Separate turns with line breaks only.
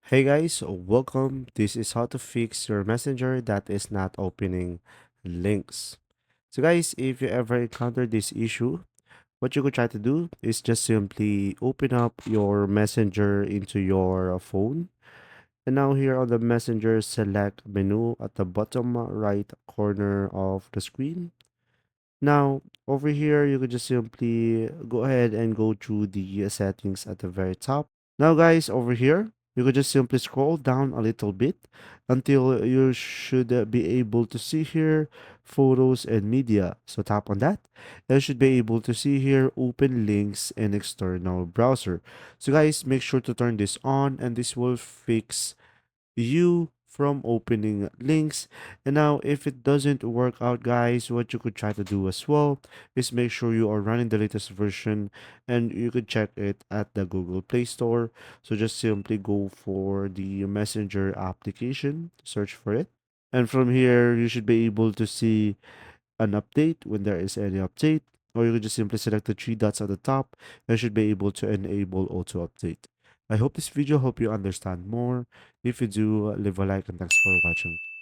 Hey guys, welcome. This is how to fix your messenger that is not opening links. So guys, if you ever encounter this issue, what you could try to do is just simply open up your messenger into your phone. And now here on the messenger, select menu at the bottom right corner of the screen. Now over here, you could just simply go ahead and go through the settings at the very top. Now, guys, over here, you could just simply scroll down a little bit until you should be able to see here photos and media. So tap on that. You should be able to see here open links and external browser. So guys, make sure to turn this on and this will fix you from opening links. And now, if it doesn't work out, guys, what you could try to do as well is make sure you are running the latest version and you could check it at the Google Play Store. So just simply go for the Messenger application, search for it. And from here, you should be able to see an update when there is any update, or you can just simply select the three dots at the top and should be able to enable auto update. I hope this video helped you understand more. If you do, leave a like and thanks for watching.